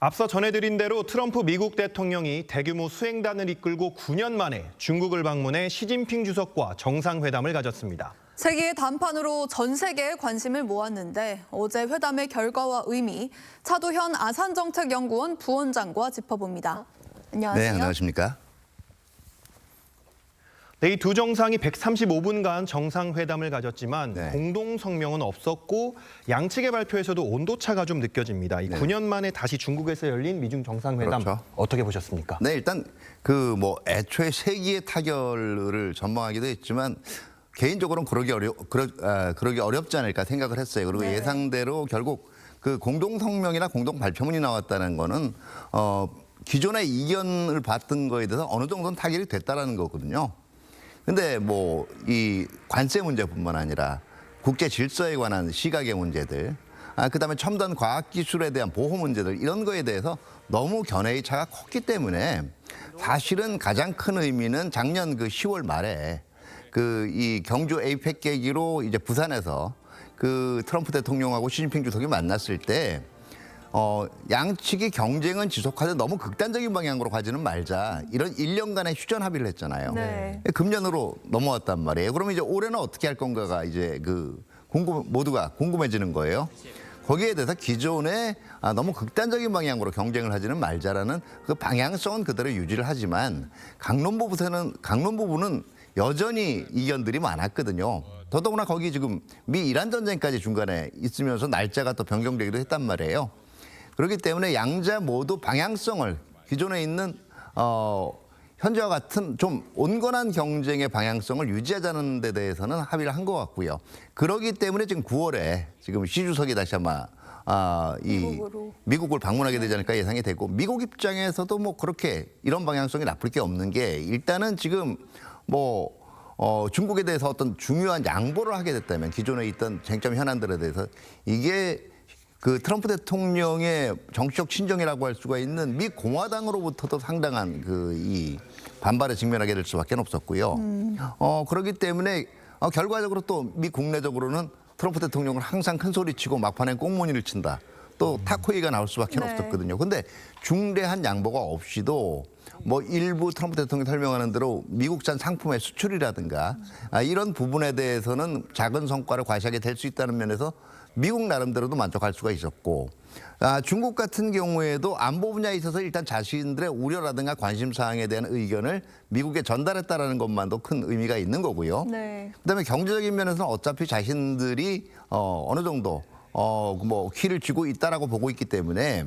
앞서 전해드린 대로 트럼프 미국 대통령이 대규모 수행단을 이끌고 9년 만에 중국을 방문해 시진핑 주석과 정상회담을 가졌습니다. 세계의 단판으로 전 세계의 관심을 모았는데 어제 회담의 결과와 의미, 차도현 아산정책연구원 부원장과 짚어봅니다. 안녕하세요. 네, 안녕하십니까. 이 두 정상이 135분간 정상회담을 가졌지만 네. 공동 성명은 없었고 양측의 발표에서도 온도차가 좀 느껴집니다. 이 9년 만에 다시 중국에서 열린 미중 정상회담 그렇죠. 어떻게 보셨습니까? 네, 일단 애초에 세기의 타결을 전망하기도 했지만 개인적으로는 그러기 어렵지 않을까 생각을 했어요. 그리고 네. 예상대로 결국 그 공동 성명이나 공동 발표문이 나왔다는 거는 기존의 이견을 봤던 거에 대해서 어느 정도는 타결이 됐다라는 거거든요. 근데 이 관세 문제뿐만 아니라 국제 질서에 관한 시각의 문제들, 그다음에 첨단 과학 기술에 대한 보호 문제들 이런 거에 대해서 너무 견해의 차가 컸기 때문에 사실은 가장 큰 의미는 작년 10월 말에 이 경주 에이펙 계기로 이제 부산에서 트럼프 대통령하고 시진핑 주석이 만났을 때 양측이 경쟁은 지속하되 너무 극단적인 방향으로 가지는 말자 이런 1년간의 휴전 합의를 했잖아요. 네. 금년으로 넘어왔단 말이에요. 그러면 이제 올해는 어떻게 할 건가가 이제 모두가 궁금해지는 거예요. 거기에 대해서 기존에 너무 극단적인 방향으로 경쟁을 하지는 말자라는 그 방향성은 그대로 유지를 하지만 강론부 부분은 여전히 이견들이 많았거든요. 더더구나 거기 지금 미 이란 전쟁까지 중간에 있으면서 날짜가 또 변경되기도 했단 말이에요. 그렇기 때문에 양자 모두 방향성을 기존에 있는 현재와 같은 좀 온건한 경쟁의 방향성을 유지하자는 데 대해서는 합의를 한 것 같고요. 그렇기 때문에 지금 9월에 지금 시 주석이 다시 아마 미국을 방문하게 되지 않을까 예상이 되고 미국 입장에서도 그렇게 이런 방향성이 나쁠 게 없는 게 일단은 지금 중국에 대해서 어떤 중요한 양보를 하게 됐다면 기존에 있던 쟁점 현안들에 대해서 이게 트럼프 대통령의 정치적 친정이라고 할 수가 있는 미 공화당으로부터도 상당한 이 반발에 직면하게 될 수밖에 없었고요. 그렇기 때문에 결과적으로 또 미 국내적으로는 트럼프 대통령을 항상 큰 소리치고 막판에 꽁무니를 친다. 또 타코이가 나올 수밖에 네. 없었거든요. 근데 중대한 양보가 없이도 일부 트럼프 대통령이 설명하는 대로 미국산 상품의 수출이라든가 이런 부분에 대해서는 작은 성과를 과시하게 될 수 있다는 면에서 미국 나름대로도 만족할 수가 있었고 중국 같은 경우에도 안보 분야에 있어서 일단 자신들의 우려라든가 관심 사항에 대한 의견을 미국에 전달했다라는 것만도 큰 의미가 있는 거고요. 네. 그다음에 경제적인 면에서는 어차피 자신들이 어느 정도 키를 쥐고 있다라고 보고 있기 때문에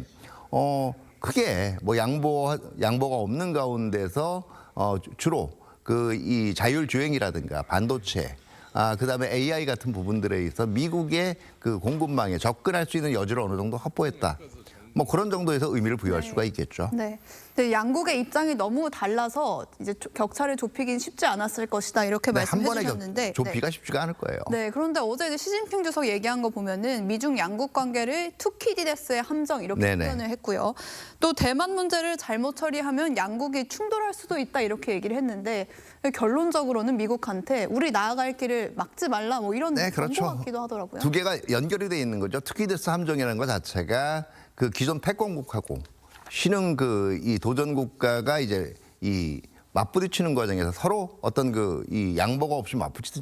크게 양보가 없는 가운데서 주로 이 자율주행이라든가 반도체 그다음에 AI 같은 부분들에 있어 미국의 공급망에 접근할 수 있는 여지를 어느 정도 확보했다. 그런 정도에서 의미를 부여할 수가 있겠죠. 네. 근데 양국의 입장이 너무 달라서 이제 격차를 좁히긴 쉽지 않았을 것이다 이렇게 말씀해 주셨는데 좁히기가 쉽지가 않을 거예요. 네, 그런데 어제 이제 시진핑 주석 얘기한 거 보면은 미중 양국 관계를 투키디데스의 함정 이렇게 네네. 표현을 했고요. 또 대만 문제를 잘못 처리하면 양국이 충돌할 수도 있다 이렇게 얘기를 했는데 결론적으로는 미국한테 우리 나아갈 길을 막지 말라 이런 네, 그렇죠. 것 같기도 하더라고요. 두 개가 연결이 돼 있는 거죠. 투키디데스 함정이라는 것 자체가 기존 패권국하고 신흥 이 도전 국가가 이제 이 맞부딪히는 과정에서 서로 어떤 이 양보가 없이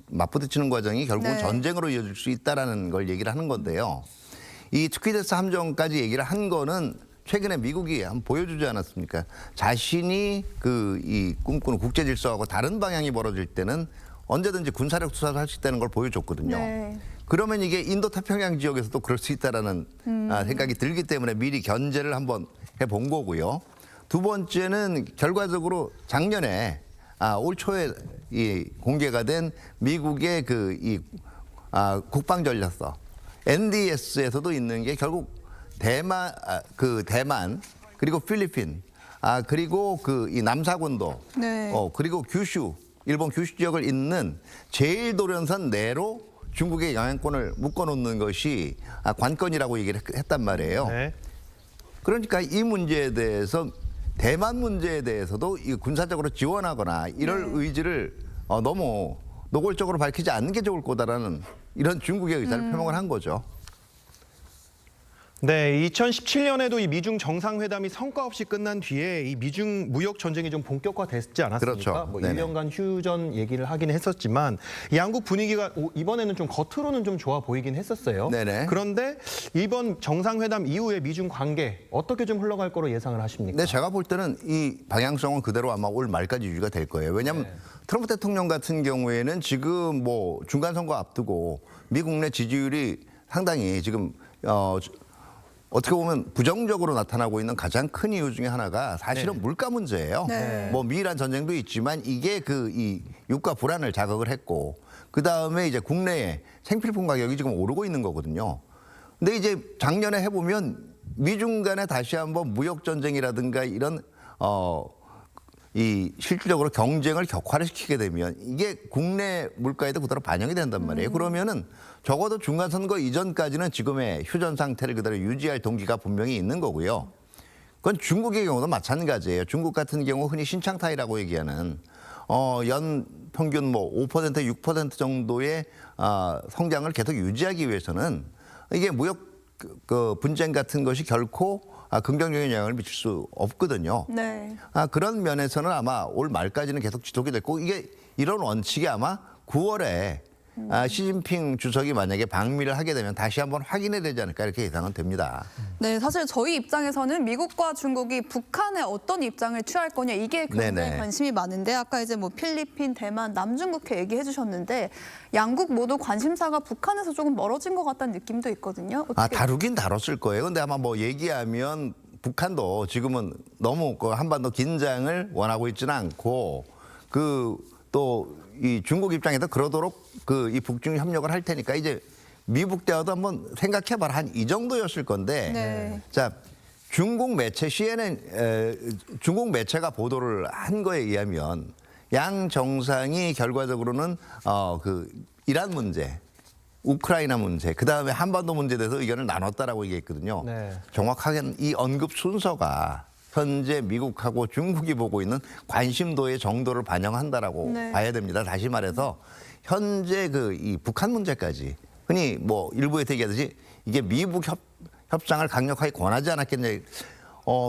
맞부딪히는 과정이 결국은 네. 전쟁으로 이어질 수 있다라는 걸 얘기를 하는 건데요. 이 투키디데스 함정까지 얘기를 한 거는 최근에 미국이 한번 보여주지 않았습니까? 자신이 이 꿈꾸는 국제 질서하고 다른 방향이 벌어질 때는 언제든지 군사력 투사를 할 수 있다는 걸 보여줬거든요. 네. 그러면 이게 인도 태평양 지역에서도 그럴 수 있다라는 생각이 들기 때문에 미리 견제를 한번 해본 거고요. 두 번째는 결과적으로 작년에 올 초에 공개가 된 미국의 국방 전략서 NDS에서도 있는 게 결국 대만 그리고 필리핀 그리고 이 남사군도 네. 그리고 일본 규슈 지역을 잇는 제1도련선 내로 중국의 영향권을 묶어놓는 것이 관건이라고 얘기를 했단 말이에요. 네. 그러니까 이 문제에 대해서 대만 문제에 대해서도 군사적으로 지원하거나 이럴 의지를 너무 노골적으로 밝히지 않는 게 좋을 거다라는 이런 중국의 의사를 표명을 한 거죠. 네, 2017년에도 이 미중 정상회담이 성과 없이 끝난 뒤에 이 미중 무역 전쟁이 좀 본격화됐지 않았습니까? 그렇죠. 뭐 네네. 1년간 휴전 얘기를 하긴 했었지만 이 양국 분위기가 이번에는 좀 겉으로는 좀 좋아 보이긴 했었어요. 네네. 그런데 이번 정상회담 이후에 미중 관계 어떻게 좀 흘러갈 거로 예상을 하십니까? 네, 제가 볼 때는 이 방향성은 그대로 아마 올 말까지 유지가 될 거예요. 왜냐하면 트럼프 대통령 같은 경우에는 지금 뭐 중간 선거 앞두고 미국 내 지지율이 상당히 지금 어떻게 보면 부정적으로 나타나고 있는 가장 큰 이유 중에 하나가 사실은 물가 문제예요. 네. 뭐 미이란 전쟁도 있지만 이게 이 유가 불안을 자극을 했고 그 다음에 이제 국내에 생필품 가격이 지금 오르고 있는 거거든요. 근데 이제 작년에 해보면 미중 간에 다시 한번 무역 전쟁이라든가 이런 이 실질적으로 경쟁을 격화를 시키게 되면 이게 국내 물가에도 그대로 반영이 된단 말이에요. 그러면은 적어도 중간 선거 이전까지는 지금의 휴전 상태를 그대로 유지할 동기가 분명히 있는 거고요. 그건 중국의 경우도 마찬가지예요. 중국 같은 경우 흔히 신창타이라고 얘기하는 연 평균 뭐 5% 6% 정도의 성장을 계속 유지하기 위해서는 이게 무역 그 분쟁 같은 것이 결코 긍정적인 영향을 미칠 수 없거든요. 네. 그런 면에서는 아마 올 말까지는 계속 지속이 됐고 이게 이런 원칙이 아마 9월에 시진핑 주석이 만약에 방미를 하게 되면 다시 한번 확인해야 되지 않을까 이렇게 예상은 됩니다. 네, 사실 저희 입장에서는 미국과 중국이 북한에 어떤 입장을 취할 거냐 이게 굉장히 네네. 관심이 많은데 아까 이제 뭐 필리핀, 대만, 남중국해 얘기해 주셨는데 양국 모두 관심사가 북한에서 조금 멀어진 것 같다는 느낌도 있거든요. 어떻게 다루긴 다뤘을 거예요. 근데 아마 뭐 얘기하면 북한도 지금은 너무 그 한반도 긴장을 원하고 있지는 않고 또 이 중국 입장에서 그러도록 이 북중 협력을 할 테니까 이제 미국 대화도 한번 생각해봐라 한 이 정도였을 건데 네. 자 중국 매체 CNN 중국 매체가 보도를 한 거에 의하면 양 정상이 결과적으로는 이란 문제, 우크라이나 문제, 그 다음에 한반도 문제에 대해서 의견을 나눴다라고 얘기했거든요. 네. 정확하게는 이 언급 순서가 현재 미국하고 중국이 보고 있는 관심도의 정도를 반영한다라고 네. 봐야 됩니다. 다시 말해서 현재 이 북한 문제까지 흔히 뭐 일부에서 얘기하듯이 이게 미북 협상을 강력하게 권하지 않았겠냐.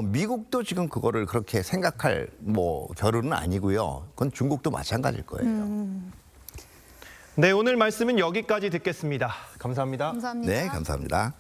미국도 지금 그거를 그렇게 생각할 뭐 겨루는 아니고요. 그건 중국도 마찬가지일 거예요. 네, 오늘 말씀은 여기까지 듣겠습니다. 감사합니다. 감사합니다. 네, 감사합니다.